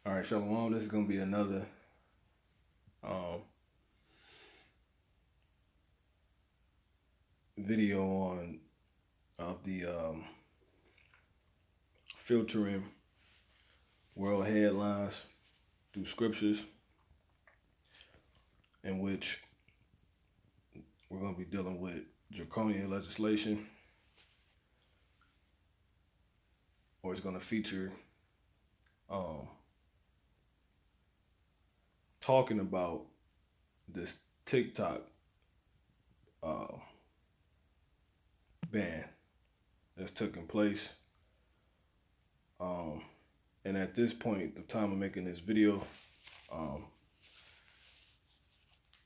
All right, Shalom. This is gonna be another um, video on of the filtering world headlines through scriptures, in which we're gonna be dealing with draconian legislation, or it's gonna feature um, talking about this TikTok uh, ban that's taking place. Um, and at this point, the time of making this video, um,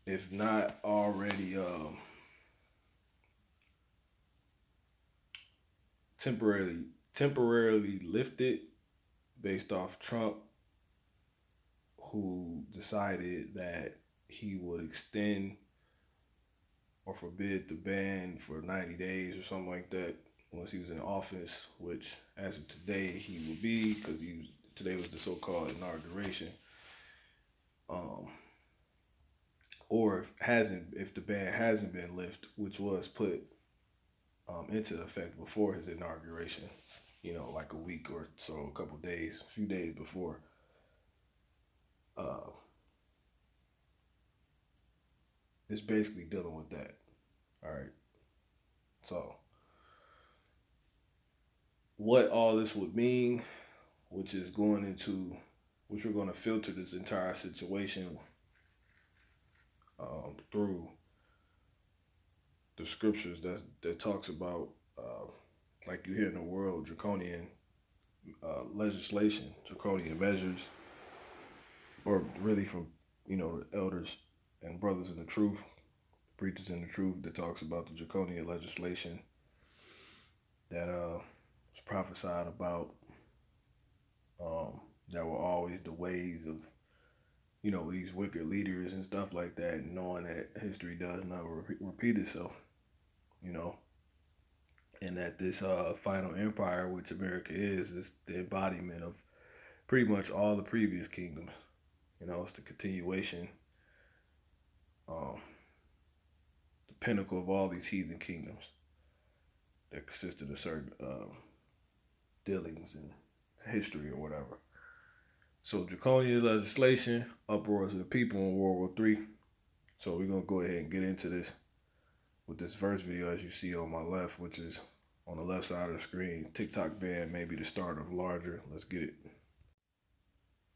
if not already temporarily temporarily lifted based off Trump, who decided that he would extend or forbid the ban for 90 days or something like that once he was in office, which as of today he will be, because today was the so-called inauguration. Or if the ban hasn't been lifted, which was put into effect before his inauguration, like a week or so, a couple days, a few days before. Uh, it's basically dealing with that. All right. So, what all this would mean, which is which we're going to filter this entire situation through the scriptures that talks about, like you hear in the world, draconian legislation, draconian measures, or really from the elders and brothers in the truth, preachers in the truth, that talks about the draconian legislation that was prophesied about, that were always the ways of these wicked leaders and stuff like that, knowing that history does not repeat itself, you know, and that this final empire, which America is the embodiment of pretty much all the previous kingdoms. It's the continuation, the pinnacle of all these heathen kingdoms that consisted of certain dealings and history or whatever. So draconian legislation, uproars of the people in World War III. So we're going to go ahead and get into this with this first video, as you see on my left, which is on the left side of the screen. TikTok ban may be the start of larger. Let's get it.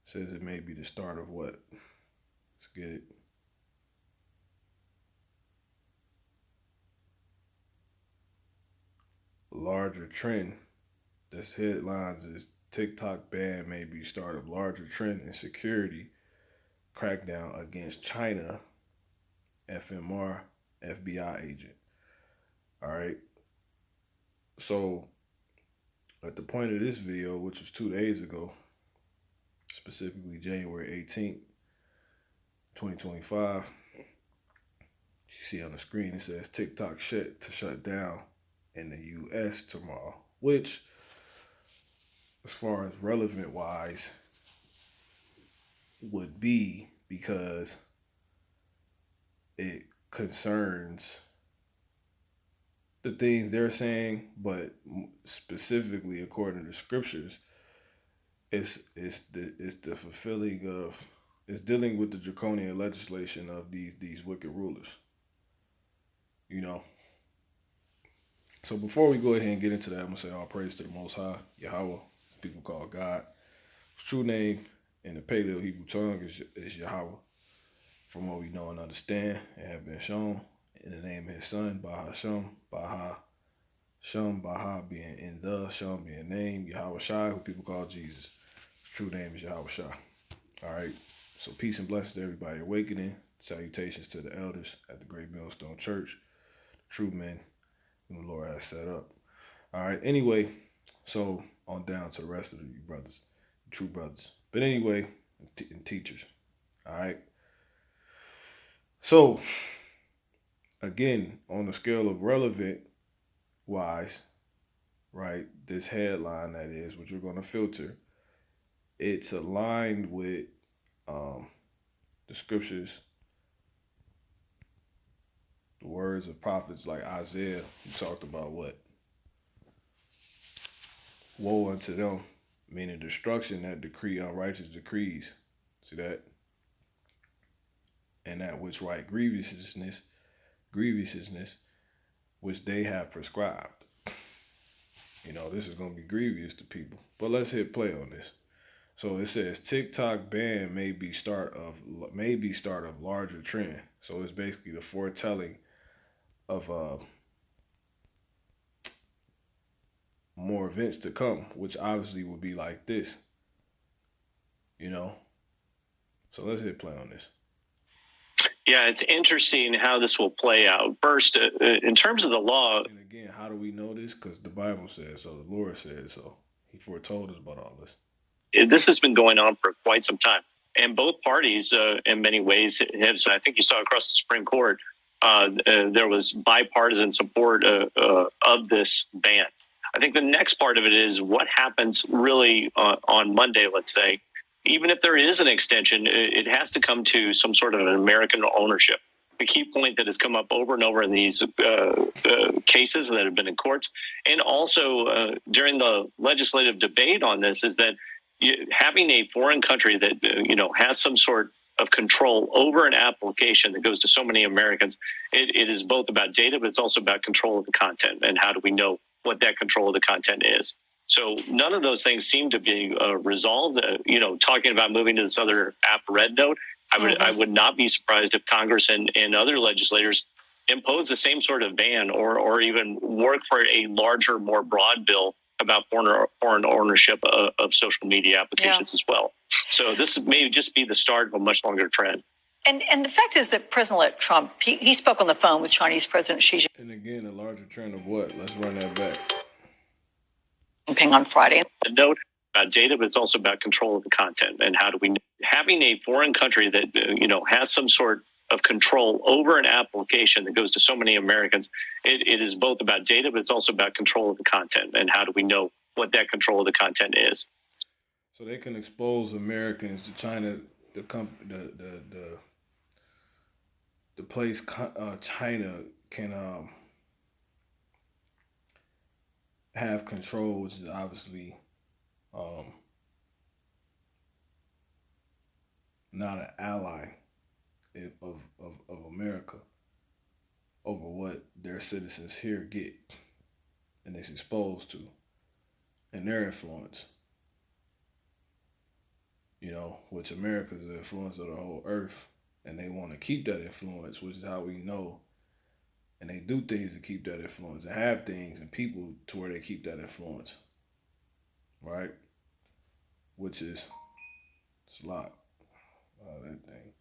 Says it may be the start of what? Let's get it. Larger trend. This headlines is TikTok ban may be start of larger trend in security crackdown against China FMR FBI agent. All right. So at the point of this video, which was 2 days ago, specifically January 18th, 2025, you see on the screen it says TikTok shut down in the US tomorrow, which, as far as relevant wise, would be because it concerns the things they're saying, but specifically according to scriptures, it's the fulfilling of, it's dealing with the draconian legislation of these wicked rulers. So before we go ahead and get into that, I'm gonna say all praise to the Most High, Yahweh, people call God. His true name in the Paleo Hebrew tongue is Yahweh, from what we know and understand and have been shown. In the name of his son, Baha Shem, Baha Shem, Baha being in the, Shem being name, Yahweh Shai, who people call Jesus. His true name is Yahweh Shai. All right. So peace and blessings to everybody awakening. Salutations to the elders at the Great Millstone Church, the true men whom the Lord has set up. All right. Anyway, so on down to the rest of you brothers, true brothers. But anyway, and teachers. All right. So again, on the scale of relevant wise, right, this headline that is, which we're going to filter, it's aligned with the scriptures, the words of prophets like Isaiah, who talked about what? Woe unto them, meaning destruction that decree unrighteous decrees. See that? And that which right grievousness, which they have prescribed. You know, this is going to be grievous to people. But let's hit play on this. So it says TikTok ban may be start of larger trend. So it's basically the foretelling of more events to come, which obviously would be like this. You know? So let's hit play on this. Yeah, it's interesting how this will play out. First, in terms of the law. And again, how do we know this? Because the Bible says so, the Lord said so. He foretold us about all this. This has been going on for quite some time. And both parties, in many ways, have, so I think you saw across the Supreme Court, there was bipartisan support of this ban. I think the next part of it is what happens really on Monday, let's say. Even if there is an extension, it has to come to some sort of an American ownership. The key point that has come up over and over in these cases that have been in courts, and also during the legislative debate on this, is that having a foreign country that has some sort of control over an application that goes to so many Americans, it is both about data, but it's also about control of the content. And how do we know what that control of the content is? So none of those things seem to be resolved. Talking about moving to this other app red note, I would not be surprised if Congress and other legislators impose the same sort of ban or even work for a larger, more broad bill about foreign ownership of social media applications as well. So this may just be the start of a much longer trend. And the fact is that President-elect Trump, he spoke on the phone with Chinese President Xi Jinping. And again, a larger trend of what? Let's run that back. On Friday. A note about data, but it's also about control of the content. And how do we, having a foreign country that, has some sort of control over an application that goes to so many Americans, it is both about data, but it's also about control of the content. And how do we know what that control of the content is? So they can expose Americans to China, the place China can have control, which is obviously not an ally of America over what their citizens here get and it's exposed to and their influence. Which America is the influence of the whole earth, and they want to keep that influence, which is how we know. And they do things to keep that influence and have things and people to where they keep that influence. Right? Which is, it's a lot. That thing.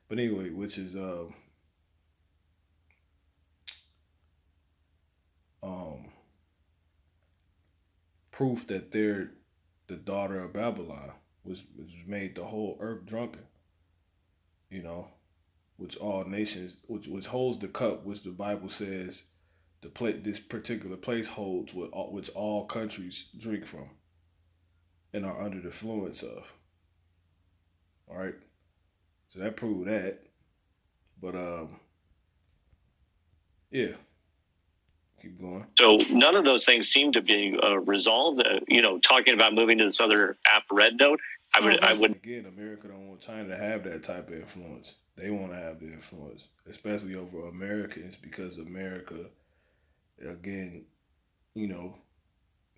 But anyway, which is proof that they're the daughter of Babylon, which made the whole earth drunken. Which all nations, which holds the cup, which the Bible says this particular place holds, which all countries drink from and are under the influence of. All right, so that proved that. But yeah, keep going. So none of those things seem to be resolved. Talking about moving to this other app red note, I would again, America don't want China to have that type of influence. They want to have the influence, especially over Americans, because America, again, is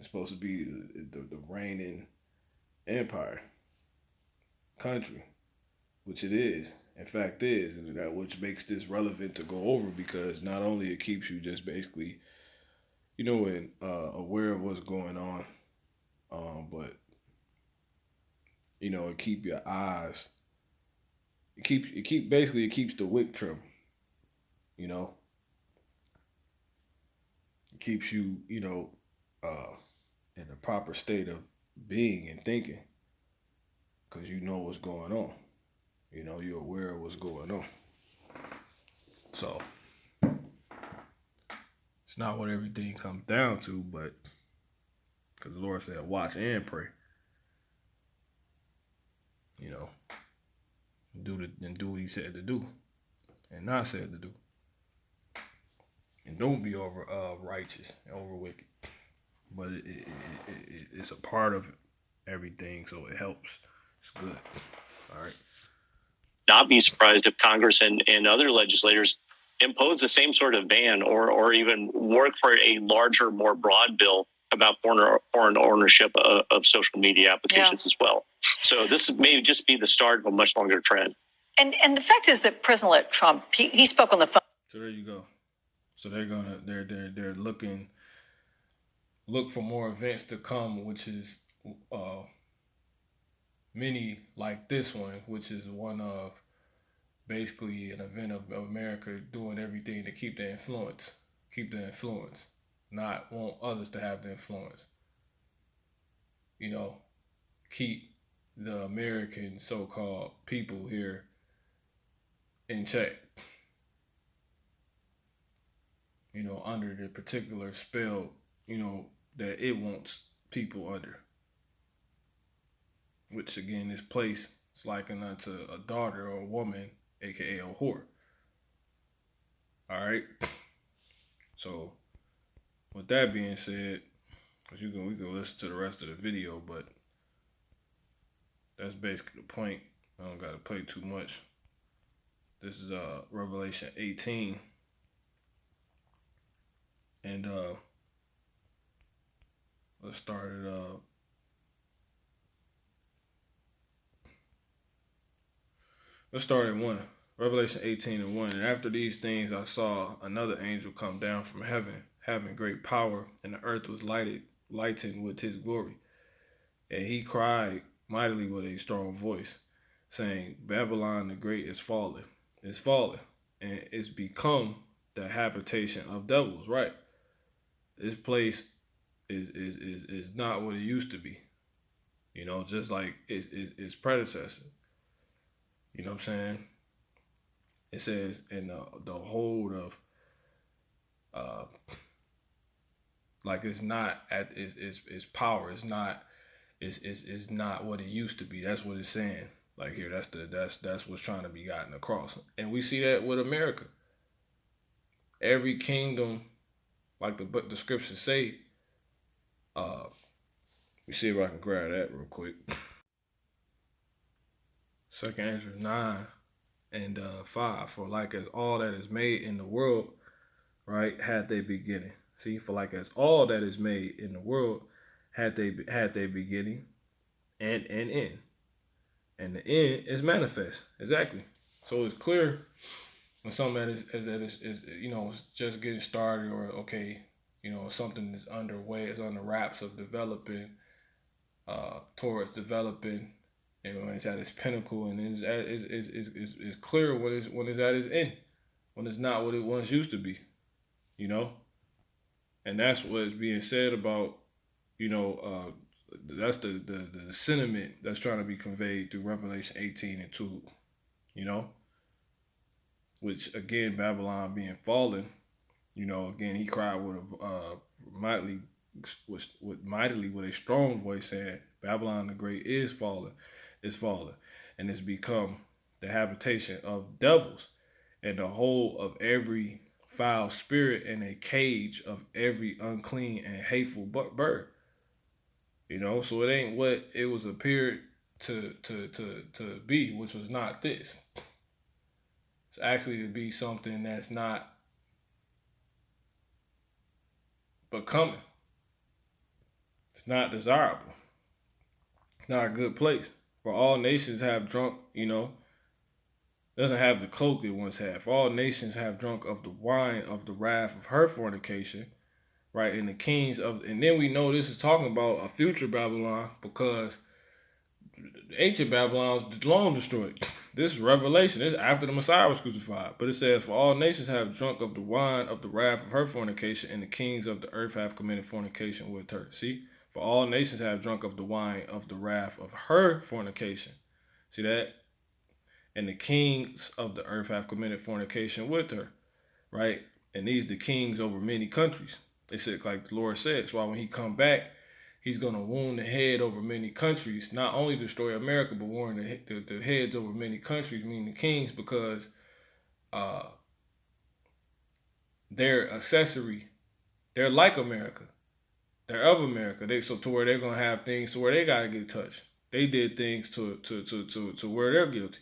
supposed to be the reigning empire country, which it is. In fact, is, and that which makes this relevant to go over, because not only it keeps you just basically, and aware of what's going on, but it keep your eyes. It keeps the wick trim. It keeps you, in a proper state of being and thinking, because you know what's going on. You're aware of what's going on. So it's not what everything comes down to, but because the Lord said, watch and pray. you know, do what he said to do and not said to do. And don't be over righteous and over wicked. But it's a part of everything, so it helps. It's good. All right. Not be surprised if Congress and other legislators impose the same sort of ban or even work for a larger, more broad bill about foreign ownership of social media applications as well. So this may just be the start of a much longer trend. And the fact is that President-elect Trump, he spoke on the phone. So there you go. So they're looking for more events to come, which is many like this one, which is one of basically an event of America doing everything to keep the influence, not want others to have the influence. You know, keep the American so-called people here in check. You know, under the particular spell, you know, that it wants people under. Which again, this place is likened unto a daughter or a woman, aka a whore. All right. So, with that being said, we can listen to the rest of the video, but that's basically the point. I don't gotta play too much. This is Revelation 18, and let's start it up. Let's start at 1. Revelation 18:1. And after these things I saw another angel come down from heaven, having great power, and the earth was lightened with his glory. And he cried mightily with a strong voice, saying, Babylon the great is fallen, and it's become the habitation of devils. Right. This place is not what it used to be. You know, just like its predecessor. You know what I'm saying? It says in the hold of like it's not at its power. It's not what it used to be. That's what it's saying. Like here, that's what's trying to be gotten across. And we see that with America. Every kingdom, like the scriptures say, let me see if I can grab that real quick. 2nd Ezra 9 and 5. For like as all that is made in the world, right, had they beginning. See, for like as all that is made in the world had they beginning and end. And the end is manifest. Exactly. So it's clear when something that is you know, it's just getting started, or okay, you know, something is underway, it's on the wraps of developing, towards developing. You know, it's at its pinnacle, and it's clear when it's at its end, when it's not what it once used to be, you know, and that's what is being said about, you know, that's the sentiment that's trying to be conveyed through Revelation 18:2, you know, which again, Babylon being fallen, you know, again he cried with a mightily with a strong voice, saying, Babylon the great is fallen, and it's become the habitation of devils, and the whole of every foul spirit, and a cage of every unclean and hateful bird. You know, so it ain't what it was appeared to be, which was not this. It's actually to be something that's not becoming. It's not desirable. It's not a good place. For all nations have drunk, you know, doesn't have the cloak it once had. For all nations have drunk of the wine of the wrath of her fornication, right? And the kings of, and then we know this is talking about a future Babylon, because the ancient Babylon was long destroyed. This is Revelation. This is after the Messiah was crucified. But it says, for all nations have drunk of the wine of the wrath of her fornication, and the kings of the earth have committed fornication with her. See? For all nations have drunk of the wine of the wrath of her fornication. See that? And the kings of the earth have committed fornication with her. Right? And these the kings over many countries. They said, like the Lord said, that's why when he come back, he's going to wound the head over many countries, not only destroy America, but wound the heads over many countries, meaning the kings, because their accessory, they're like America. They're of America. So to where they're going to have things to where they got to get touched. They did things to where they're guilty.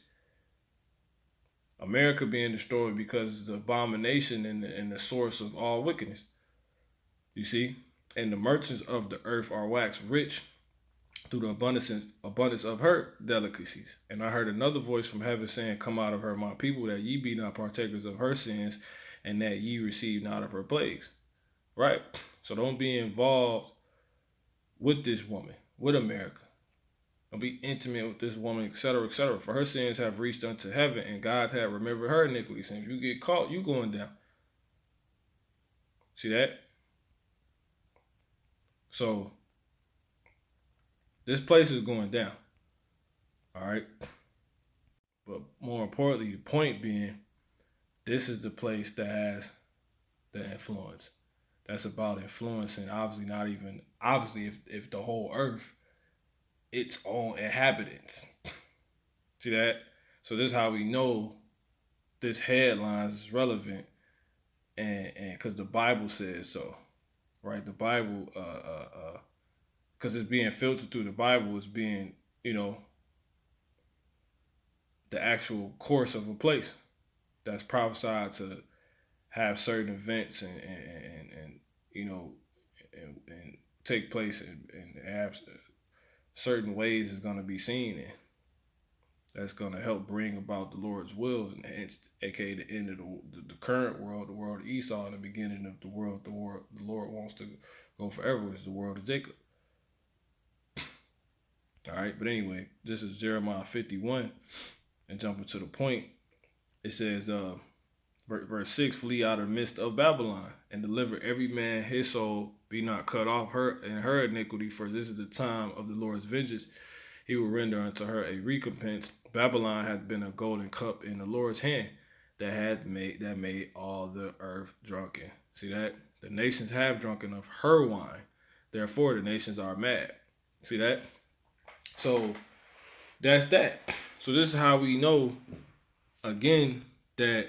America being destroyed because it's the abomination and the source of all wickedness. You see? And the merchants of the earth are waxed rich through the abundance of her delicacies. And I heard another voice from heaven saying, come out of her, my people, that ye be not partakers of her sins, and that ye receive not of her plagues. Right? So don't be involved with this woman, with America. Don't be intimate with this woman, etc., etc. For her sins have reached unto heaven, and God hath remembered her iniquities. And if you get caught, you going down. See that? So this place is going down. All right. But more importantly, the point being, this is the place that has the influence. That's about influencing, obviously, if the whole earth, its own inhabitants. See that? So this is how we know this headlines is relevant, and because the Bible says so, right? The Bible, because it's being filtered through the Bible, is being, the actual course of a place that's prophesied to have certain events and take place and have certain ways is going to be seen in. That's going to help bring about the Lord's will, and hence, aka the end of the current world, the world of Esau, and the beginning of the world the Lord wants to go forever, which is the world of Jacob. All right, but anyway, this is Jeremiah 51, and jumping to the point, it says, verse 6, flee out of the midst of Babylon, and deliver every man his soul, be not cut off her and her iniquity, for this is the time of the Lord's vengeance. He will render unto her a recompense. Babylon hath been a golden cup in the Lord's hand that made all the earth drunken. See that? The nations have drunken of her wine. Therefore, the nations are mad. See that? So that's that. So this is how we know, again, that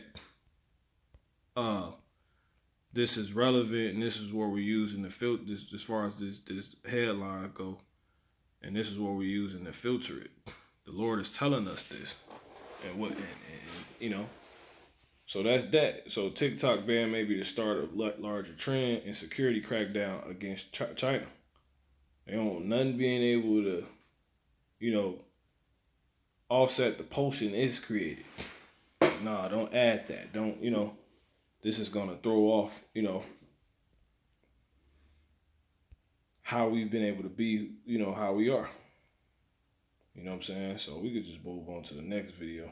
this is relevant, and this is where we're using the filter, as far as this headline go, and this is what we're using to filter it. The Lord is telling us this, and so that's that. So TikTok ban may be the start of larger trend in security crackdown against China. They don't want nothing being able to, offset the potion it's created. Nah, don't add that. Don't, this is going to throw off, how we've been able to be, how we are. You know what I'm saying? So we could just move on to the next video.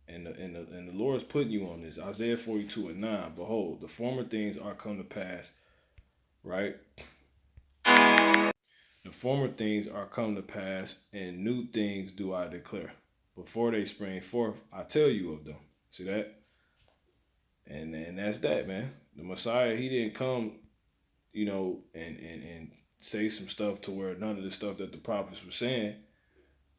And the Lord's putting you on this. Isaiah 42:9. Behold, the former things are come to pass. Right? The former things are come to pass, and new things do I declare. Before they spring forth, I tell you of them. See that? And that's that, man. The Messiah, he didn't come, and say some stuff to where none of the stuff that the prophets were saying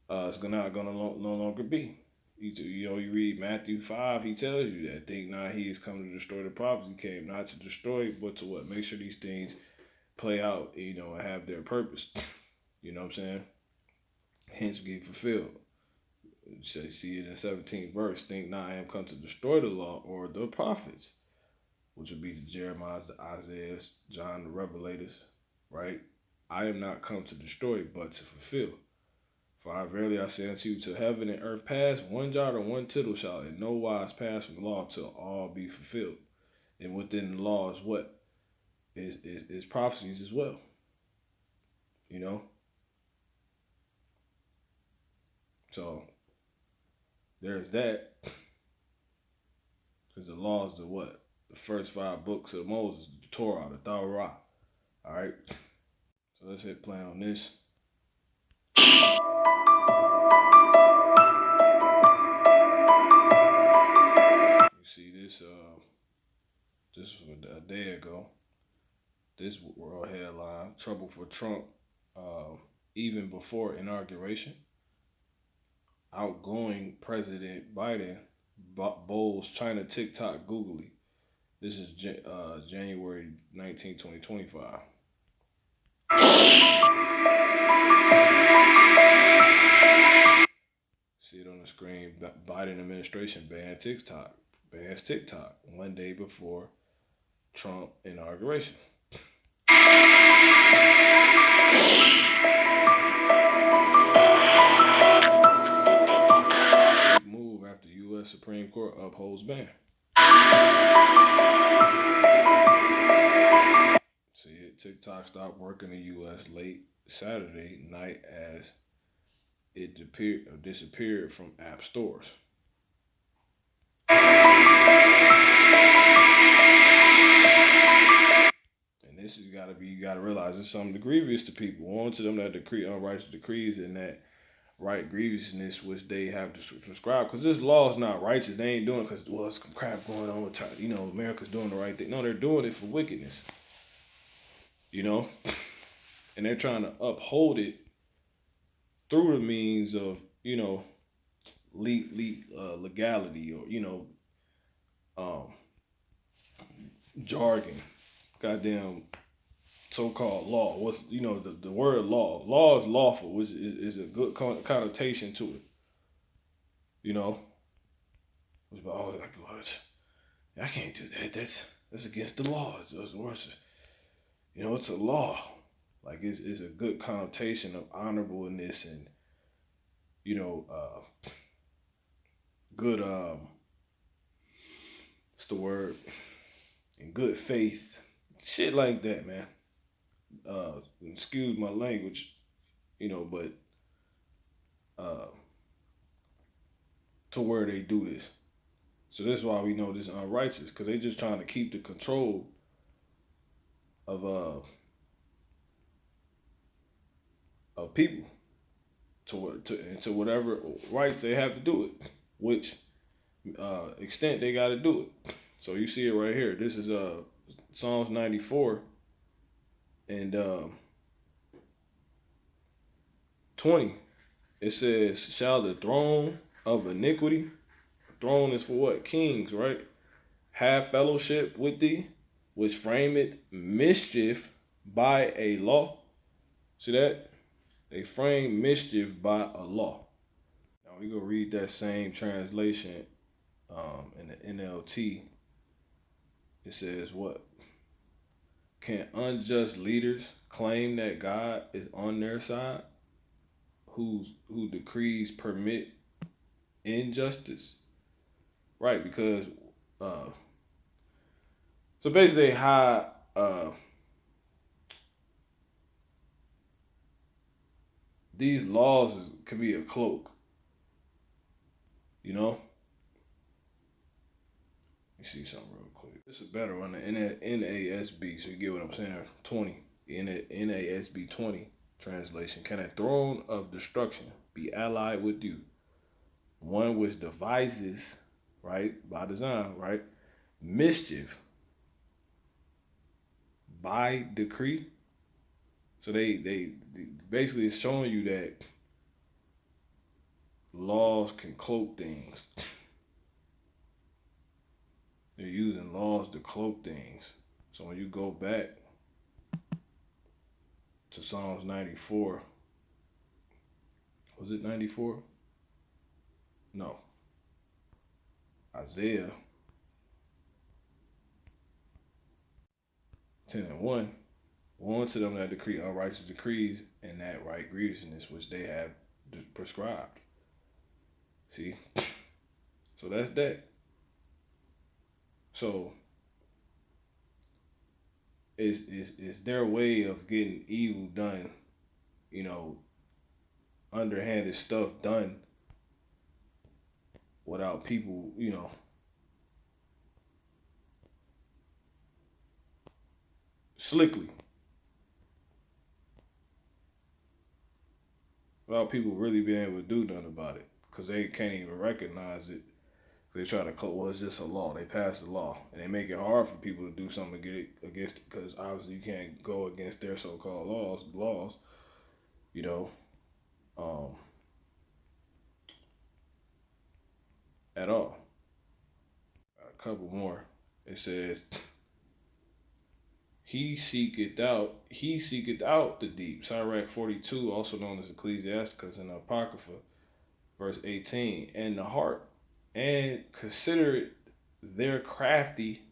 is not gonna no longer be. You read Matthew 5, he tells you that. Think not he is come to destroy the prophets. He came not to destroy, but to what? Make sure these things play out, and have their purpose. You know what I'm saying? Hence get fulfilled. See it in the 17th verse. Think not I am come to destroy the law or the prophets, which would be the Jeremiahs, the Isaiahs, John, the Revelators, right? I am not come to destroy, but to fulfill. For verily I say unto you, till heaven and earth pass, one jot or one tittle shall in no wise pass from the law till all be fulfilled. And within the law is what? Is prophecies as well. So there's that. Because the law is the what? The first 5 books of Moses, the Torah, the Torah. All right. So let's hit play on this. You see this? This was a day ago. This world headline: trouble for Trump even before inauguration, outgoing President Biden bowls China TikTok googly. This is January 19, 2025. See it on the screen. Biden administration bans TikTok 1 day before Trump inauguration. Big move after U.S. Supreme Court upholds ban. See it. TikTok stopped working in the U.S. late Saturday night as it disappeared from app stores. And this has got to be, you got to realize it's something grievous to people. One to them that decree unrighteous decrees and that right grievousness which they have to subscribe. Because this law is not righteous. They ain't doing it because, well, some crap going on with, America's doing the right thing. No, they're doing it for wickedness. And they're trying to uphold it through the means of, legality or, jargon, goddamn so-called law. What's the word law? Law is lawful, which is a good connotation to it. It's about what? I can't do that. That's against the law. It's a law. Like it's a good connotation of honorableness and good what's the word? In good faith, shit like that, man. Excuse my language, but to where they do this. So that's why we know this is unrighteous, because they just trying to keep the control of people to whatever rights they have to do it, which extent they got to do it. So you see it right here. This is Psalms 94 and 20. It says, "Shall the throne of iniquity," throne is for what? Kings, right? "Have fellowship with thee, which frameth mischief by a law." See that? They frame mischief by a law. Now we go read that same translation in the NLT. It says what? "Can unjust leaders claim that God is on their side, who decrees permit injustice?" Right, because so basically how these laws can be a cloak. Let me see something real quick. This is better on the NASB, so you get what I'm saying. 20. NASB 20 translation. "Can a throne of destruction be allied with you? One which devises," right, by design, right, "mischief by decree." So they basically it's showing you that laws can cloak things. They're using laws to cloak things. So when you go back to Psalms 94, was it 94? No. Isaiah 10:1. "Woe to them that decree unrighteous decrees and that right grievousness which they have prescribed." See? So that's that. So it's their way of getting evil done, underhanded stuff done without people, slickly. Without people really being able to do nothing about it. Because they can't even recognize it. They try to call, well, it's just a law. They pass the law. And they make it hard for people to do something against it. Because obviously you can't go against their so-called laws. you know, at all. A couple more. It says, he seeketh out the deep. Sirach 42, also known as Ecclesiasticus in the Apocrypha, verse 18, and the heart, and consider their crafty,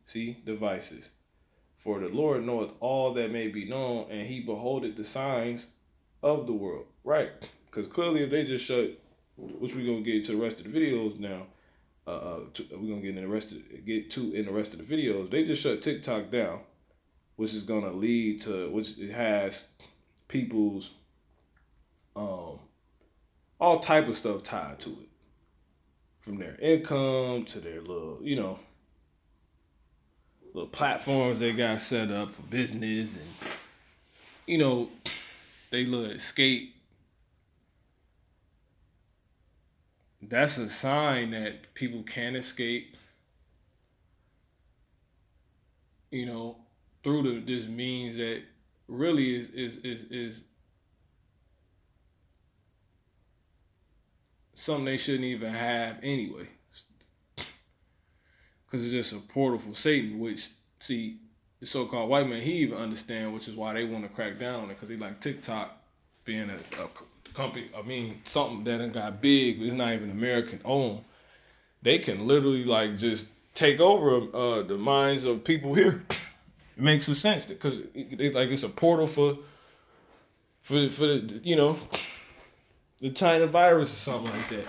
devices. For the Lord knoweth all that may be known, and he beholdeth the signs of the world. Right. Because clearly if they just shut, which we're going to get to the rest of the videos now, we're going to get to in the rest of the videos, they just shut TikTok down, which is going to lead to, which it has people's, all type of stuff tied to it. From their income to their little, little platforms they got set up for business, and they little escape. That's a sign that people can escape, through this means that really is something they shouldn't even have anyway. Because it's just a portal for Satan, which, see, the so-called white man, he even understand, which is why they want to crack down on it, because they like TikTok being a company, something that done got big, but it's not even American owned. They can literally like just take over the minds of people here. It makes some sense because it's a portal for the the China virus or something like that.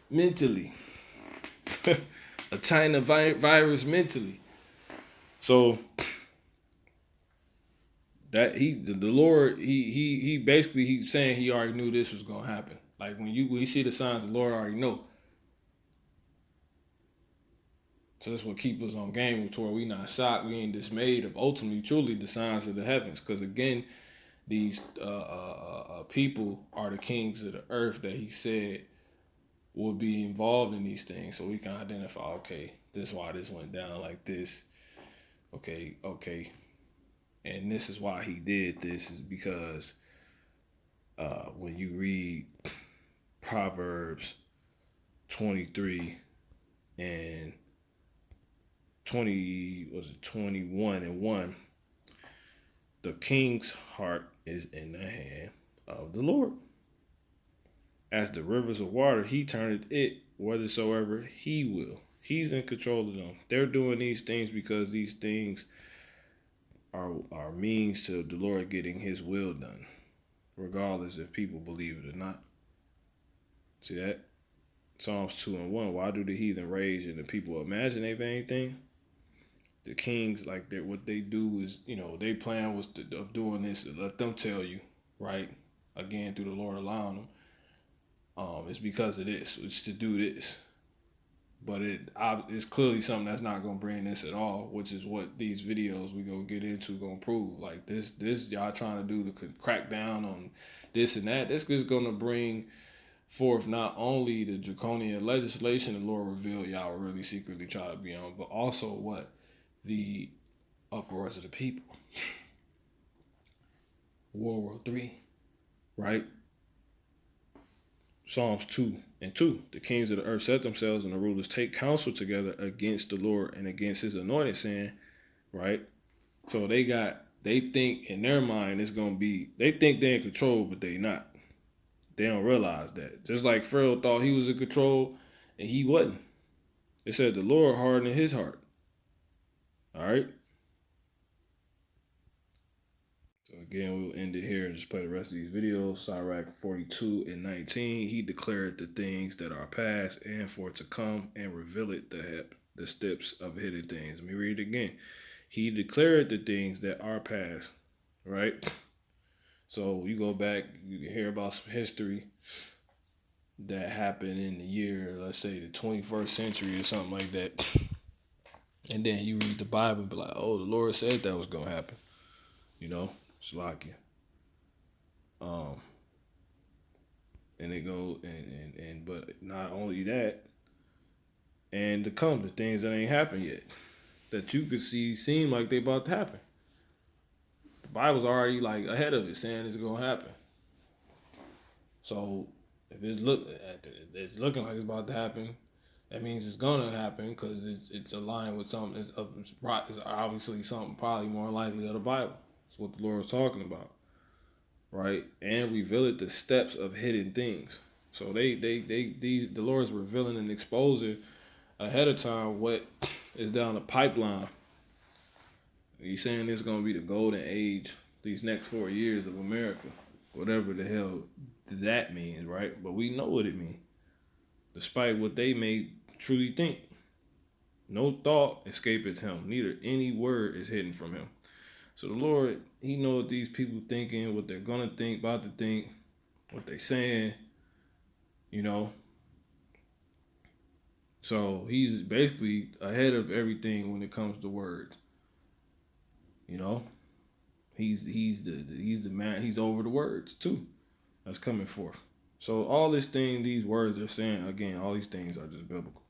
Mentally, a China virus mentally. So that the Lord he basically he's saying he already knew this was gonna happen. Like when you see the signs, the Lord already know. So that's what keeps us on game to where we not shocked, we ain't dismayed of ultimately truly the signs of the heavens. Because again, these people are the kings of the earth that he said will be involved in these things. So we can identify, okay, this is why this went down like this. Okay. And this is why he did this, is because when you read Proverbs 23 and 21 and 1, the king's heart is in the hand of the Lord. As the rivers of water, he turneth it whithersoever he will. He's in control of them. They're doing these things because these things are means to the Lord getting his will done, regardless if people believe it or not. See that? Psalms 2 and 1. Why do the heathen rage and the people imagine a vain thing? The kings, like what they do is, their plan was of doing this. Let them tell you, right? Again, through the Lord allowing them. It's because of this. It's to do this. But it's clearly something that's not going to bring this at all, which is what these videos we going to get into going to prove. Like this y'all trying to do to crack down on this and that. This is going to bring forth not only the draconian legislation the Lord revealed y'all were really secretly trying to be on, but also what? The uproars of the people. World War III, right? Psalms 2 and 2. The kings of the earth set themselves and the rulers take counsel together against the Lord and against his anointed, saying, right? So they think in their mind it's going to be, they think they're in control, but they not. They don't realize that. Just like Pharaoh thought he was in control and he wasn't. It said the Lord hardened his heart. All right. So again, we'll end it here and just play the rest of these videos. Sirach 42 and 19. He declared the things that are past and for to come, and revealed the steps of hidden things. Let me read it again. He declared the things that are past, right? So you go back, you hear about some history that happened in the year, let's say the 21st century or something like that. And then you read the Bible and be like, oh, the Lord said that was going to happen. It's like you. And it goes, but not only that, and to come, the things that ain't happened yet, that you could seem like they about to happen. The Bible's already like ahead of it, saying it's going to happen. So if it's looking like it's about to happen, that means it's gonna happen because it's aligned with something. It's obviously something probably more likely of the Bible. That's what the Lord was talking about, right? And revealed the steps of hidden things. So the Lord's revealing and exposing ahead of time what is down the pipeline. He's saying this is gonna be the golden age, these next 4 years of America, whatever the hell that means, right? But we know what it means, despite what they may truly think. No thought escapeth him, neither any word is hidden from him. So the Lord, he knows what these people thinking, what they're gonna think, about to think, what they saying, you know. So he's basically ahead of everything when it comes to words. You know, he's the man. He's over the words too. That's coming forth. So all this thing, these words they're saying again, all these things are just biblical.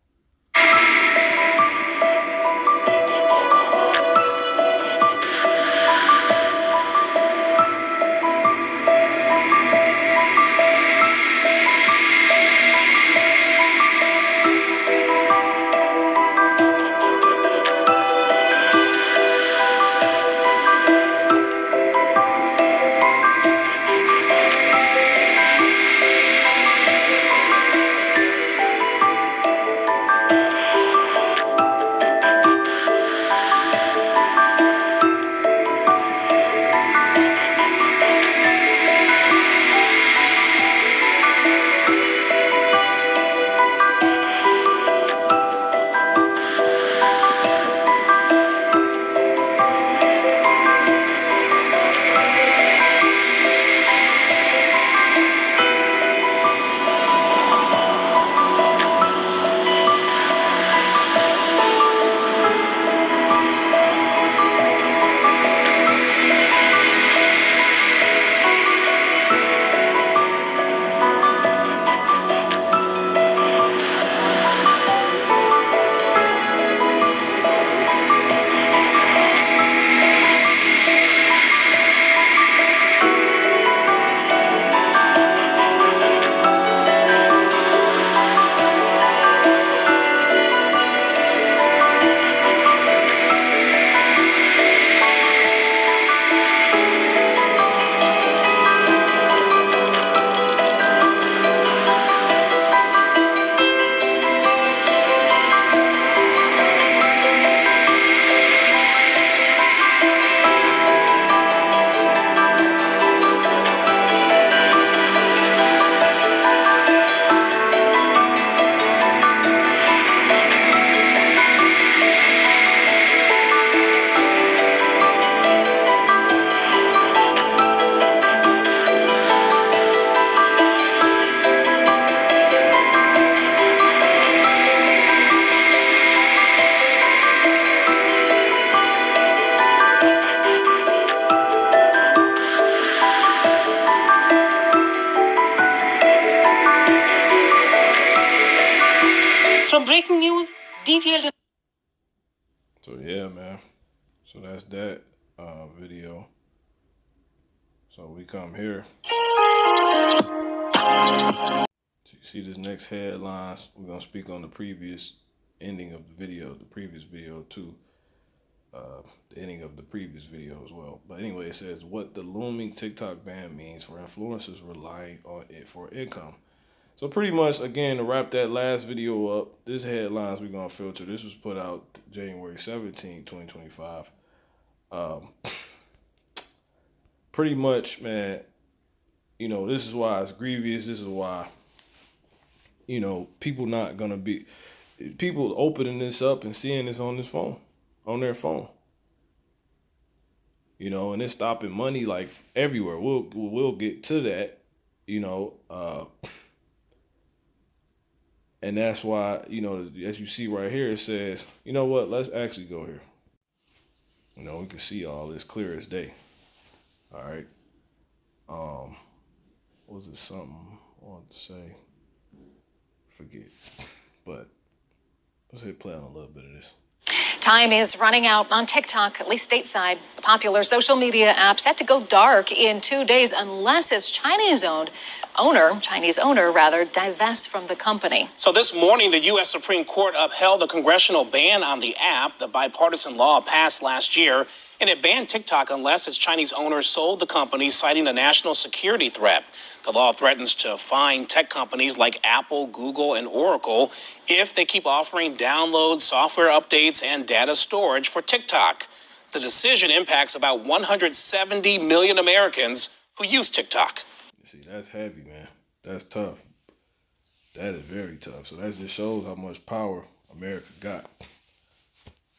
From breaking news, detailed. So yeah, man. So that's that video. So we come here. So you see this next headlines. We're gonna speak on the previous ending of the video, the previous video too. The ending of the previous video as well. But anyway, it says what the looming TikTok ban means for influencers relying on it for income. So pretty much, again, to wrap that last video up, this headlines we're going to filter. This was put out January 17, 2025. Pretty much, man, you know, this is why it's grievous. This is why, you know, people opening this up and seeing this on their phone. You know, and it's stopping money like everywhere. We'll get to that, you know, and that's why, you know, as you see right here, it says, you know what, let's actually go here. You know, we can see all this clear as day. All right. Was it something I wanted to say? Forget. But let's hit play on a little bit of this. Time is running out on TikTok, at least stateside. The popular social media app set to go dark in 2 days unless its Chinese owner, divests from the company. So this morning, the U.S. Supreme Court upheld a congressional ban on the app. The bipartisan law passed last year, and it banned TikTok unless its Chinese owner sold the company, citing a national security threat. The law threatens to fine tech companies like Apple, Google, and Oracle if they keep offering download, software updates, and data storage for TikTok. The decision impacts about 170 million Americans who use TikTok. See, that's heavy, man. That's tough. That is very tough. So that just shows how much power America got.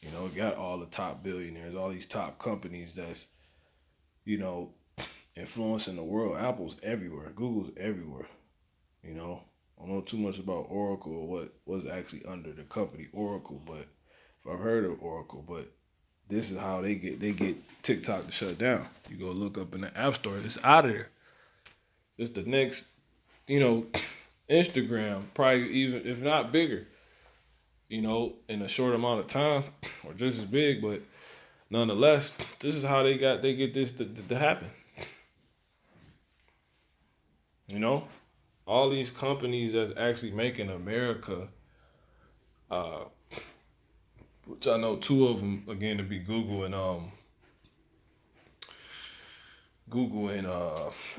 You know, it got all the top billionaires, all these top companies that's, you know, influencing the world. Apple's everywhere. Google's everywhere. You know, I don't know too much about Oracle or what was actually under the company Oracle, but if I've heard of Oracle, but this is how they get TikTok to shut down. You go look up in the App Store, it's out of there. It's the next, you know, Instagram, probably even if not bigger, you know, in a short amount of time, or just as big, but nonetheless, this is how they get this to happen. You know, all these companies that's actually making America, which I know two of them again to be Google and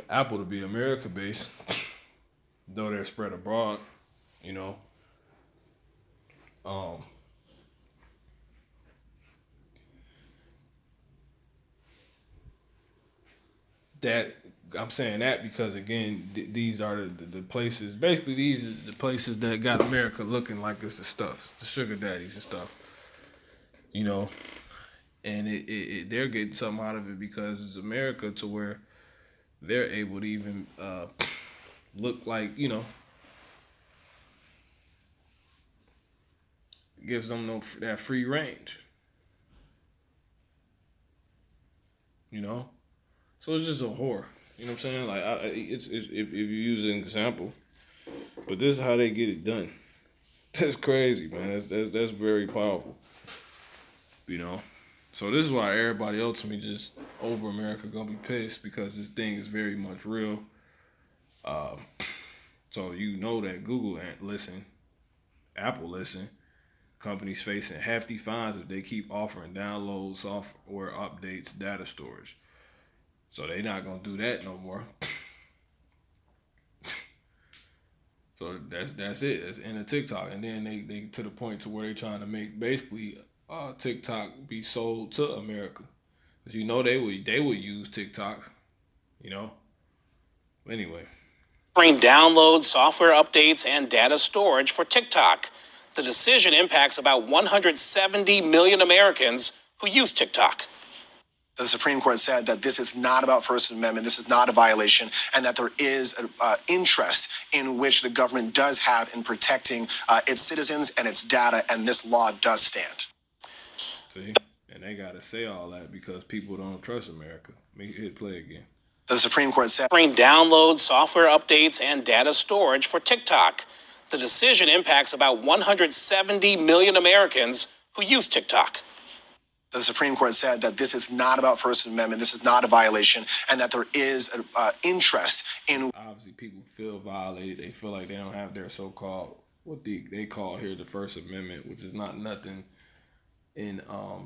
Apple to be America based, though they're spread abroad, you know. That I'm saying that because again, these are the places. Basically, these are the places that got America looking like it's the stuff, the sugar daddies and stuff. You know, and they're getting something out of it because it's America to where they're able to even look like, you know, gives them that free range. You know. So it's just a whore, you know what I'm saying? Like, it's if you use an example, but this is how they get it done. That's crazy, man. That's very powerful, you know. So this is why everybody ultimately just over America gonna be pissed because this thing is very much real. So you know that Google ain't listen, Apple listen. Companies facing hefty fines if they keep offering download, software updates, data storage. So they not gonna do that no more. So that's it. That's in the TikTok, and then they to the point to where they trying to make basically TikTok be sold to America, because you know they would use TikTok, you know. Anyway, Offering download, software updates, and data storage for TikTok. The decision impacts about 170 million Americans who use TikTok. The Supreme Court said that this is not about First Amendment, this is not a violation, and that there is an interest in which the government does have in protecting its citizens and its data, and this law does stand. See, and they got to say all that because people don't trust America. Let me hit play again. The Supreme Court said offering download, software updates, and data storage for TikTok. The decision impacts about 170 million Americans who use TikTok. The Supreme Court said that this is not about First Amendment, this is not a violation, and that there is an interest in... Obviously, people feel violated. They feel like they don't have their so-called, what they call here the First Amendment, which is not nothing in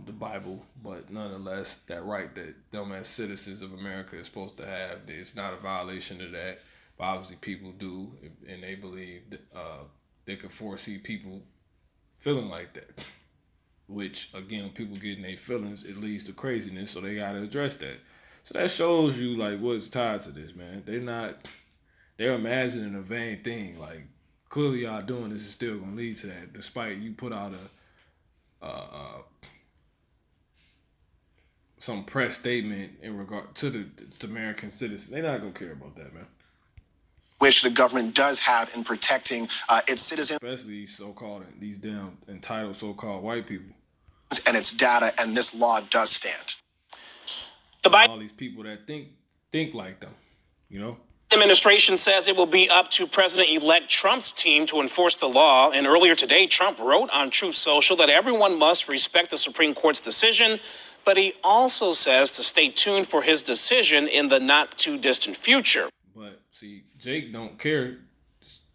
the Bible, but nonetheless, that right that them as citizens of America is supposed to have. It's not a violation of that. But obviously, people do, and they believe that, they could foresee people feeling like that. Which, again, when people get in their feelings, it leads to craziness, so they got to address that. So that shows you, like, what's tied to this, man. They're imagining a vain thing. Like, clearly y'all doing this is still going to lead to that, despite you put out some press statement in regard to the American citizens. They're not going to care about that, man. Which the government does have in protecting its citizens. Especially these damn entitled so-called white people. And its data, and this law does stand. All these people that think like them, you know? The administration says it will be up to President-elect Trump's team to enforce the law. And earlier today, Trump wrote on Truth Social that everyone must respect the Supreme Court's decision. But he also says to stay tuned for his decision in the not too distant future. But see, Jake don't care.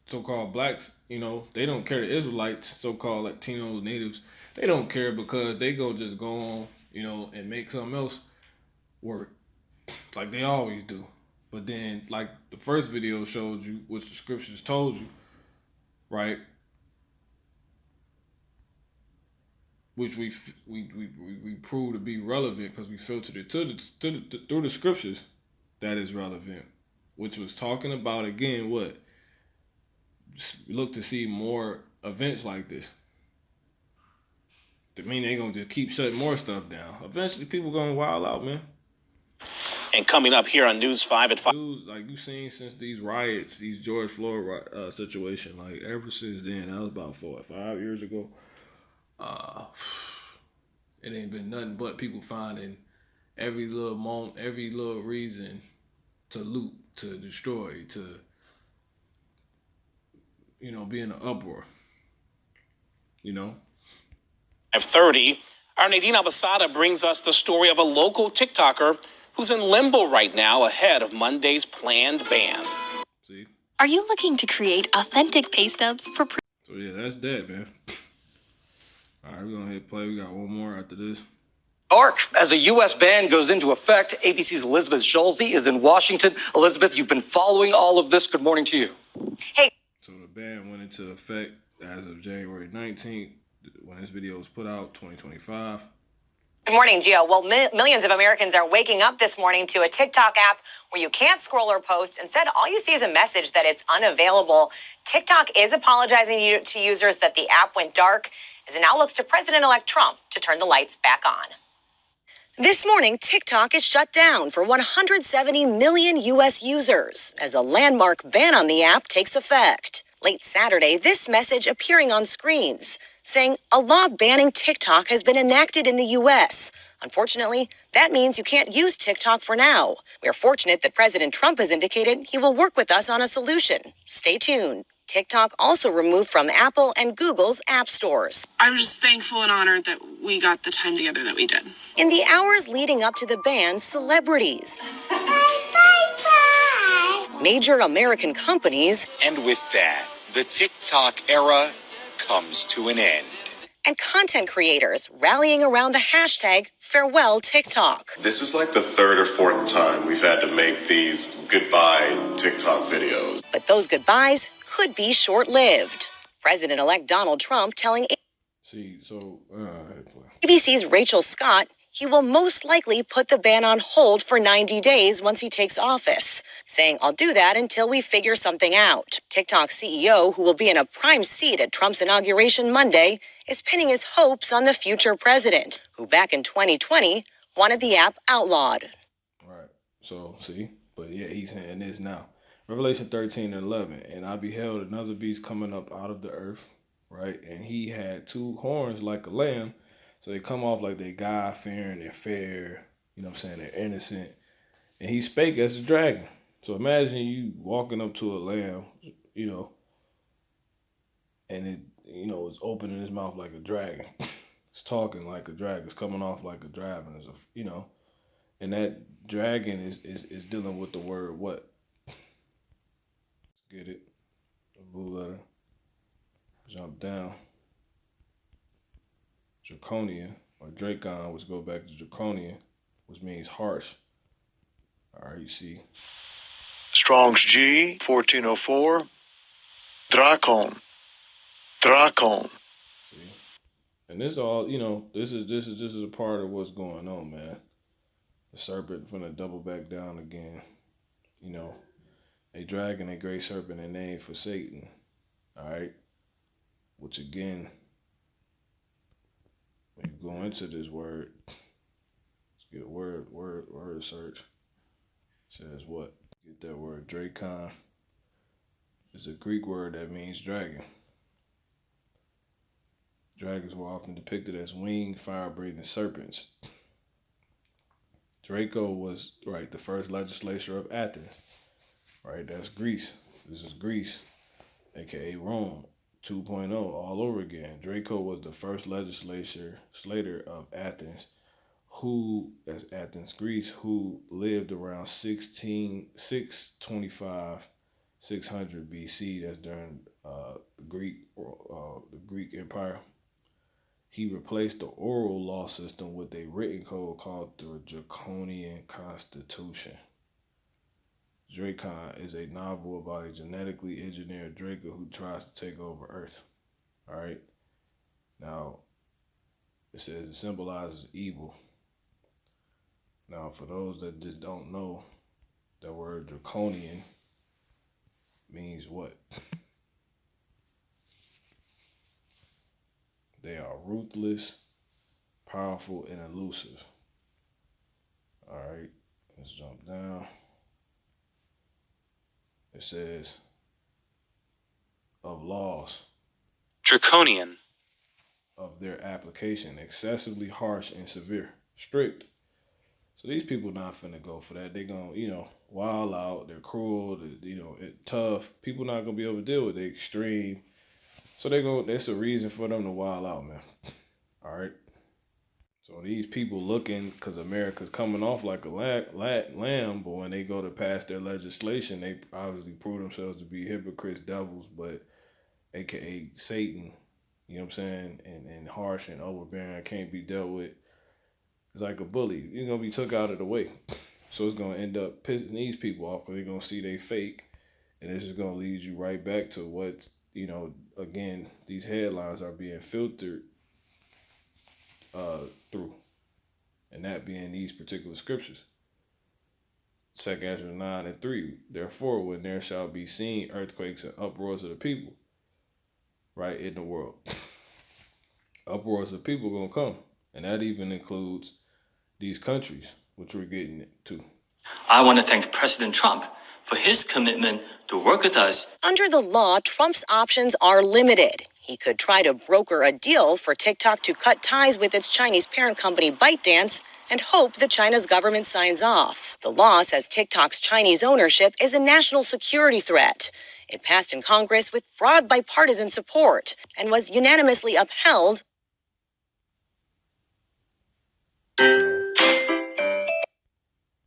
So-called blacks, they don't care. The Israelites, so-called Latinos, natives, they don't care because they just go on, and make something else work like they always do. But then, like the first video showed you, which the scriptures told you, right? Which we proved to be relevant because we filtered it through the scriptures that is relevant, which was talking about again what? Just look to see more events like this. I mean, they gonna just keep shutting more stuff down. Eventually, people gonna wild out, man. And coming up here on News 5 at 5. News, like you seen since these riots, these George Floyd situation, like ever since then, that was about 4 or 5 years ago. It ain't been nothing but people finding every little moment, every little reason to loot, to destroy, to be in an uproar. 5:30, our Nadine Abasada brings us the story of a local TikToker who's in limbo right now ahead of Monday's planned ban. See? Are you looking to create authentic pay stubs for... So yeah, that's that, man. All right, we're going to hit play. We got one more after this. York, as a U.S. ban goes into effect, ABC's Elizabeth Schulze is in Washington. Elizabeth, you've been following all of this. Good morning to you. Hey. So the ban went into effect as of January 19th, when this video was put out, 2025. Good morning, Gio. Well, millions of Americans are waking up this morning to a TikTok app where you can't scroll or post. Instead, all you see is a message that it's unavailable. TikTok is apologizing to users that the app went dark, as it now looks to President-elect Trump to turn the lights back on. This morning, TikTok is shut down for 170 million U.S. users as a landmark ban on the app takes effect. Late Saturday, this message appearing on screens, saying a law banning TikTok has been enacted in the U.S. Unfortunately, that means you can't use TikTok for now. We're fortunate that President Trump has indicated he will work with us on a solution. Stay tuned. TikTok also removed from Apple and Google's app stores. I'm just thankful and honored that we got the time together that we did. In the hours leading up to the ban, celebrities, major American companies, and with that, the TikTok era comes to an end. And content creators rallying around the hashtag Farewell TikTok. This is like the third or fourth time we've had to make these goodbye TikTok videos. But those goodbyes could be short-lived. President-elect Donald Trump telling ABC's Rachel Scott he will most likely put the ban on hold for 90 days once he takes office, saying, "I'll do that until we figure something out." TikTok CEO, who will be in a prime seat at Trump's inauguration Monday, is pinning his hopes on the future president, who back in 2020 wanted the app outlawed. Right. So, but yeah, he's saying this now. Revelation 13 and 11, and I beheld another beast coming up out of the earth, right? And he had two horns like a lamb. So they come off like they God-fearing, they're fair, they're innocent. And he spake as a dragon. So imagine you walking up to a lamb, and it, it's opening his mouth like a dragon. It's talking like a dragon. It's coming off like a dragon. And that dragon is dealing with the word what? Get it? The blue letter. Jump down. Draconian, or Dracon, which go back to Draconian, which means harsh. All right, you see. Strong's G, 1404. Dracon. See? And this all, this is a part of what's going on, man. The serpent finna double back down again. A dragon, a great serpent, a name for Satan. All right? Which again, when you go into this word, let's get a word search. It says what? Get that word, Dracon. It's a Greek word that means dragon. Dragons were often depicted as winged, fire-breathing serpents. Draco was, the first legislature of Athens. right? That's Greece. This is Greece, aka Rome 2.0 all over again. Draco was the first legislator of Athens, that's Athens, Greece, who lived around 625, 600 BC. That's during the Greek Empire. He replaced the oral law system with a written code called the Draconian Constitution. Dracon is a novel about a genetically engineered Draco who tries to take over Earth. All right. Now, it says it symbolizes evil. Now, for those that just don't know, that word Draconian means what? They are ruthless, powerful, and elusive. All right, let's jump down. It says, of laws. Draconian. Of their application, excessively harsh and severe. Strict. So these people not finna go for that. They gonna, wild out. They're cruel. Tough. People not gonna be able to deal with the extreme. So that's a reason for them to wild out, man. All right. So these people looking, because America's coming off like a lamb, but when they go to pass their legislation, they obviously prove themselves to be hypocrites, devils, but aka Satan, you know what I'm saying, and harsh and overbearing, can't be dealt with. It's like a bully. You're going to be took out of the way. So it's going to end up pissing these people off because they're going to see they fake, and this is going to lead you right back to what, again, these headlines are being filtered through, and that being these particular scriptures. 2 Ezra 9:3. Therefore, when there shall be seen earthquakes and uproars of the people, right, in the world, uproars of people gonna come, and that even includes these countries, which we're getting to. I want to thank President Trump for his commitment to work with us. Under the law, Trump's options are limited. He could try to broker a deal for TikTok to cut ties with its Chinese parent company ByteDance and hope that China's government signs off. The law says TikTok's Chinese ownership is a national security threat. It passed in Congress with broad bipartisan support and was unanimously upheld.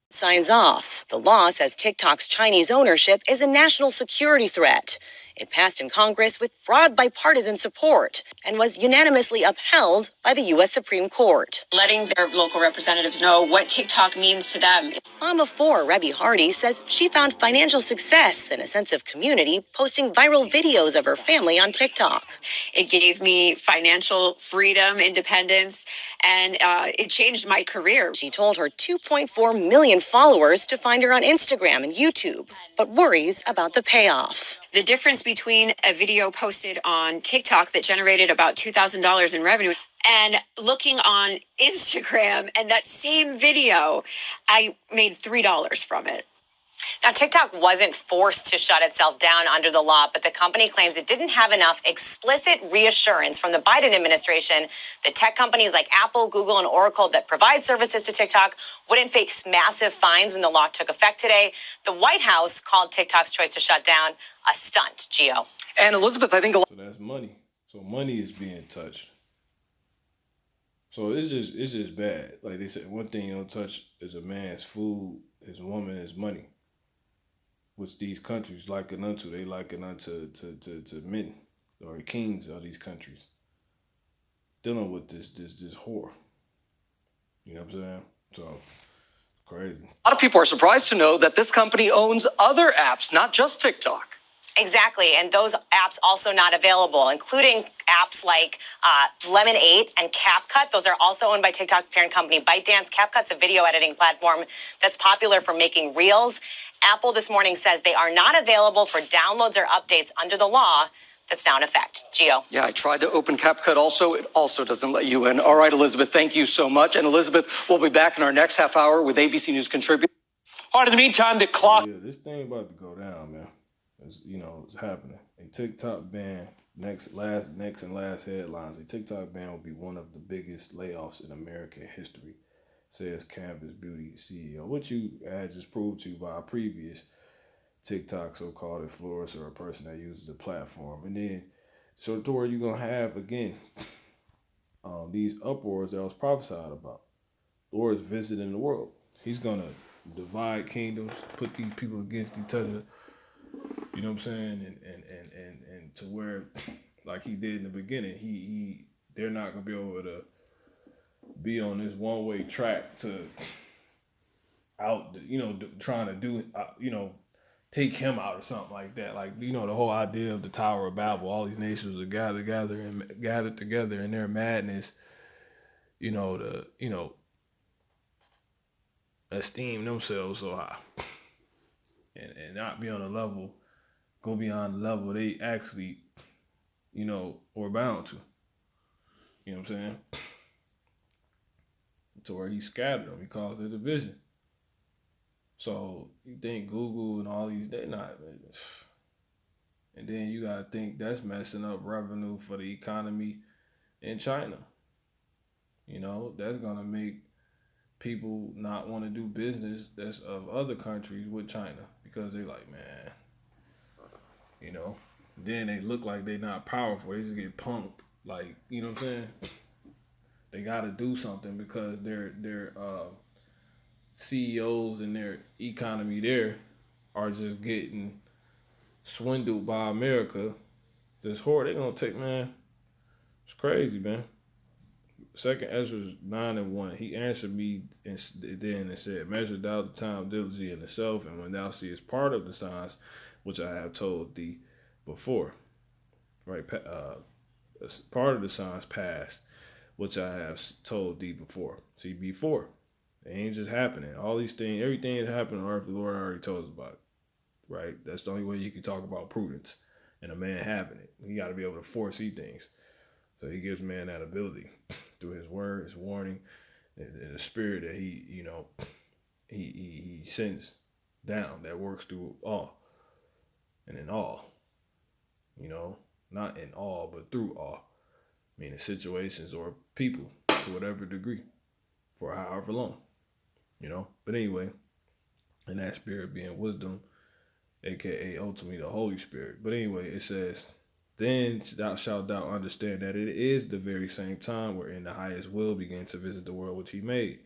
Signs off. The law says TikTok's Chinese ownership is a national security threat. It passed in Congress with broad bipartisan support and was unanimously upheld by the U.S. Supreme Court. Letting their local representatives know what TikTok means to them. Mama 4, Rebby Hardy, says she found financial success and a sense of community posting viral videos of her family on TikTok. It gave me financial freedom, independence, and it changed my career. She told her 2.4 million followers to find her on Instagram and YouTube, but worries about the payoff. The difference between a video posted on TikTok that generated about $2,000 in revenue and looking on Instagram and that same video, I made $3 from it. Now, TikTok wasn't forced to shut itself down under the law, but the company claims it didn't have enough explicit reassurance from the Biden administration that tech companies like Apple, Google, and Oracle that provide services to TikTok wouldn't face massive fines when the law took effect today. The White House called TikTok's choice to shut down a stunt, Gio. And Elizabeth, I think... So that's money. So money is being touched. So it's just bad. Like they said, one thing you don't touch is a man's food, his woman, his money. Which these countries liken unto. They liken unto to men or kings of these countries. Dealing with this whore. You know what I'm saying? So, crazy. A lot of people are surprised to know that this company owns other apps, not just TikTok. Exactly, and those apps also not available, including apps like Lemon8 and CapCut. Those are also owned by TikTok's parent company, ByteDance. CapCut's a video editing platform that's popular for making reels. Apple this morning says they are not available for downloads or updates under the law that's now in effect. Gio. Yeah, I tried to open CapCut also. It also doesn't let you in. All right, Elizabeth, thank you so much. And Elizabeth, we'll be back in our next half hour with ABC News contributor. All right, in the meantime, the clock... Yeah, this thing about to go down, man. It's happening. A TikTok ban, next and last headlines. A TikTok ban will be one of the biggest layoffs in American history, says Canvas Beauty CEO. What you had just proved to you by a previous TikTok so-called influencer or a person that uses the platform. And then, so to where you're going to have, again, these uproars that was prophesied about. The Lord is visiting the world. He's going to divide kingdoms, put these people against each other, you know what I'm saying? And to where, like he did in the beginning, they're not going to be able to be on this one-way track to out, trying to do, take him out or something like that. Like, the whole idea of the Tower of Babel, all these nations are gathered together in their madness, esteem themselves so high and not be on a level, go beyond the level they actually, were bound to. You know what I'm saying? To where he scattered them. He caused a division. So you think Google and all these, they're not. And then you got to think that's messing up revenue for the economy in China. That's going to make people not want to do business that's of other countries with China because they like, man, then they look like they're not powerful. They just get punked. Like, you know what I'm saying? They got to do something because their CEOs and their economy there are just getting swindled by America. This whore, they going to take, man, it's crazy, man. Second Ezra 9:1, he answered me and said, measure thou the time diligently in itself, and when thou seest part of the signs which I have told thee before, right? Part of the signs past, which I have told thee before. See, before. It ain't just happening. All these things, everything that happened on earth, the Lord already told us about it, right? That's the only way you can talk about prudence and a man having it. You got to be able to foresee things. So he gives man that ability through his word, his warning, and the spirit that he sends down that works through all and in all, not in all, but through all, meaning situations or people to whatever degree for however long, But anyway, and that spirit being wisdom, aka ultimately the Holy Spirit. But anyway, it says, then shalt thou understand that it is the very same time wherein the highest will begin to visit the world which he made.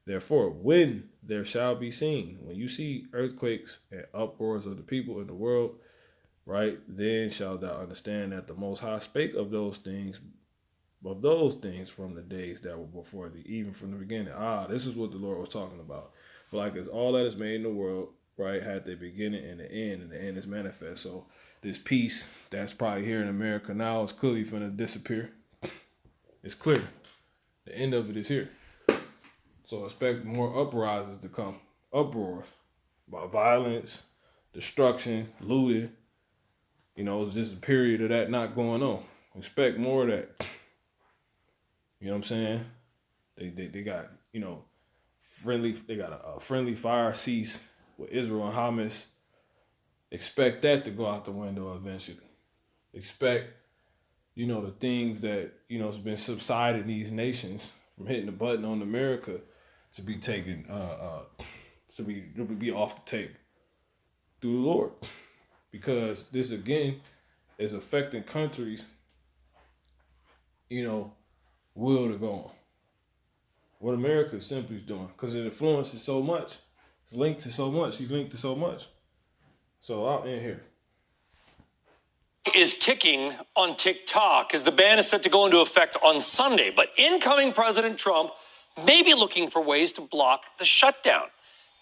Therefore, when there shall be seen, when you see earthquakes and uproars of the people in the world, right, then shalt thou understand that the Most High spake of those things from the days that were before thee, even from the beginning. This is what the Lord was talking about. But like it's all that is made in the world, right, had the beginning and the end is manifest. So this peace that's probably here in America now is clearly finna disappear. It's clear. The end of it is here. So expect more uprisings to come. Uproars about violence, destruction, looting. It's just a period of that not going on. Expect more of that. You know what I'm saying? They got, they got a friendly fire cease with Israel and Hamas. Expect that to go out the window eventually. Expect, the things that, has been subsiding these nations from hitting the button on America to be taken, to be off the table through the Lord. Because this, again, is affecting countries, will to go on. What America simply is doing, because it influences so much. It's linked to so much. She's linked to so much. So I'll end here. Is ticking on TikTok as the ban is set to go into effect on Sunday. But incoming President Trump may be looking for ways to block the shutdown.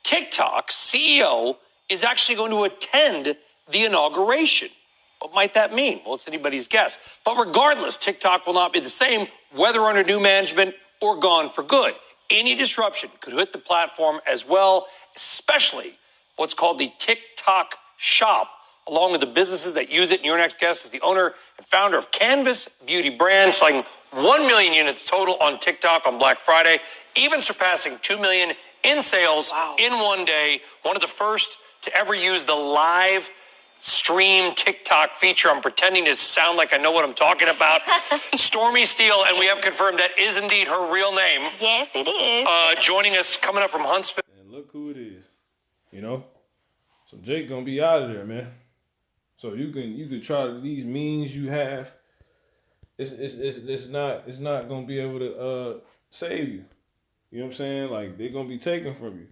TikTok's CEO is actually going to attend the inauguration. What might that mean? Well, it's anybody's guess. But regardless, TikTok will not be the same, whether under new management or gone for good. Any disruption could hit the platform as well, especially what's called the TikTok shop, along with the businesses that use it. And your next guest is the owner and founder of Canvas Beauty Brand, selling 1 million units total on TikTok on Black Friday, even surpassing 2 million in sales in one day. One of the first to ever use the live stream TikTok feature. I'm pretending to sound like I know what I'm talking about. Stormy Steele, and we have confirmed that is indeed her real name. Yes, it is. Joining us, coming up from Huntsville. And look who it is, So Jake gonna be out of there, man. So you can try these means you have. It's not gonna be able to save you. You know what I'm saying? Like they're gonna be taken from you.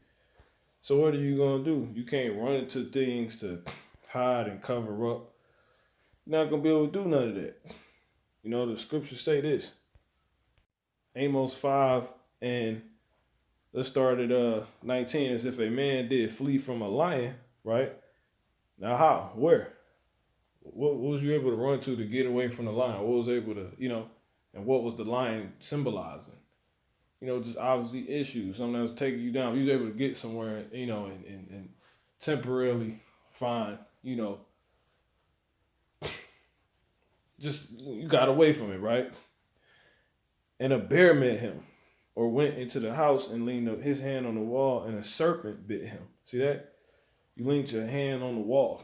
So what are you gonna do? You can't run into things to hide and cover up. You're not gonna be able to do none of that. You know, the scriptures say this. Amos 5 and let's start at 19. As if a man did flee from a lion, right? Now how? Where? What was you able to run to get away from the lion? What was able to, and what was the lion symbolizing? Just obviously issues, something that was taking you down. You was able to get somewhere, and temporarily find, just you got away from it, right? And a bear met him, or went into the house and leaned his hand on the wall, and a serpent bit him. See that? You leaned your hand on the wall.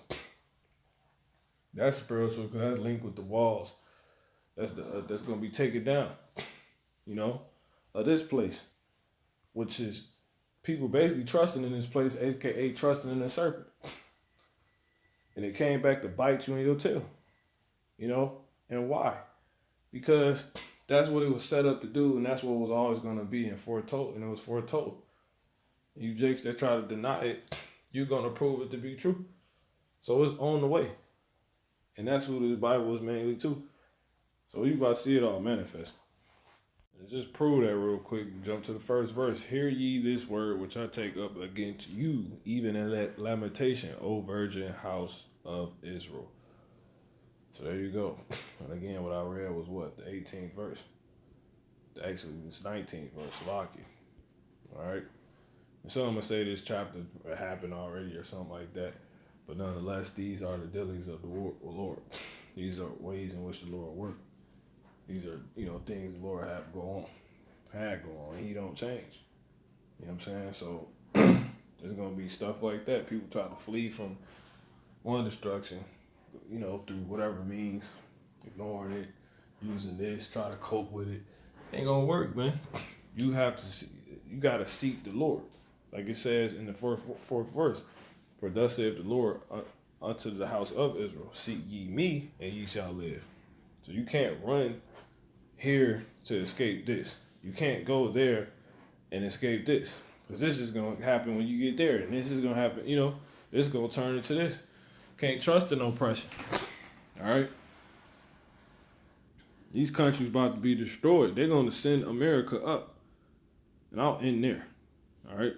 That's spiritual because that's linked with the walls. That's going to be taken down, of this place, which is people basically trusting in this place, aka trusting in the serpent. And it came back to bite you in your tail, and why? Because that's what it was set up to do, and that's what was always going to be and foretold, and it was foretold. You jakes that try to deny it, you're going to prove it to be true. So it's on the way. And that's who this Bible is mainly to. So you about to see it all manifest. And just prove that real quick. Jump to the first verse. Hear ye this word which I take up against you, even in that lamentation, O virgin house of Israel. So there you go. And again, what I read was what? The 18th verse. Actually, it's 19th verse. Lock it. All right. And so I'm going to say this chapter happened already or something like that. But nonetheless, these are the dealings of the Lord. These are ways in which the Lord works. These are, things the Lord had go on. He don't change. You know what I'm saying? So there's going to be stuff like that. People try to flee from one destruction, through whatever means, ignoring it, using this, try to cope with it. Ain't going to work, man. You got to seek the Lord. Like it says in the fourth verse. For thus saith the Lord unto the house of Israel, seek ye me, and ye shall live. So you can't run here to escape this. You can't go there and escape this. Because this is going to happen when you get there. And this is going to happen, this is going to turn into this. Can't trust in oppression. All right? These countries about to be destroyed. They're going to send America up. And I'll end there. All right?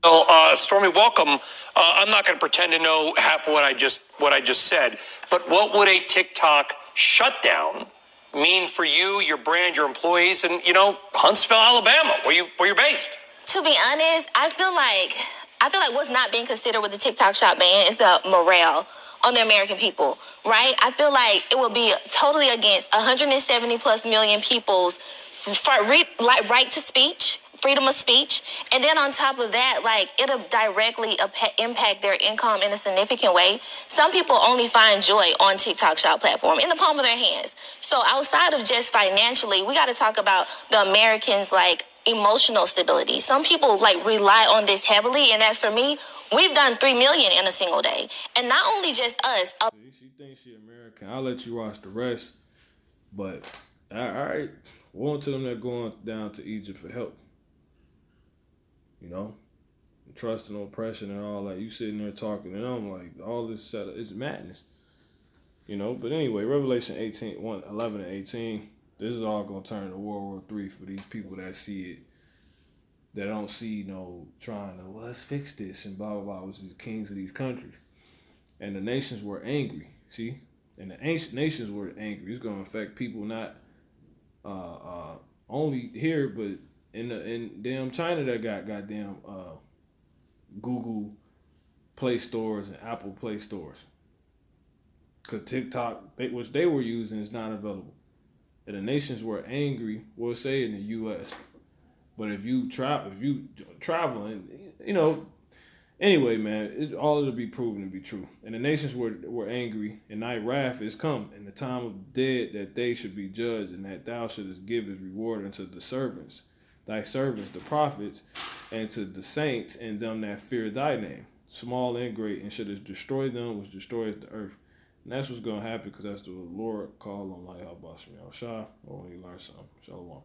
Well, Stormy, welcome. I'm not going to pretend to know half of what I just said, but what would a TikTok shutdown mean for you, your brand, your employees, and Huntsville, Alabama, where you're based? To be honest, I feel like what's not being considered with the TikTok shop ban is the morale on the American people, right? I feel like it would be totally against 170 plus million people's right to speech, freedom of speech. And then on top of that, it'll directly impact their income in a significant way. Some people only find joy on TikTok shop platform in the palm of their hands. So outside of just financially, we got to talk about the Americans' emotional stability. Some people rely on this heavily. And as for me, we've done 3 million in a single day. And not only just us. She thinks she American. I'll let you watch the rest. But all right. One to them that going down to Egypt for help. Trust and oppression and all that. You sitting there talking and I'm like, all this setup, it's madness. But anyway, Revelation 11 and 18, this is all going to turn to World War III for these people that see it, that don't see trying to, let's fix this and blah, blah, blah, which is the kings of these countries. And the nations were angry, see? And the ancient nations were angry. It's going to affect people not only here, but in damn China that got goddamn Google Play stores and Apple Play stores. Because TikTok, which they were using, is not available. And the nations were angry, we'll say in the U.S. But if you traveling, anyway, man, all it'll be proven to be true. And the nations were angry, and thy wrath is come, and the time of dead that they should be judged, and that thou shouldest give his reward unto the servants, thy servants, the prophets, and to the saints and them that fear thy name. small and great, and should have destroyed them, which destroys the earth. And that's what's going to happen because that's the Lord called on like how Shah, or when you learn something. Shalom.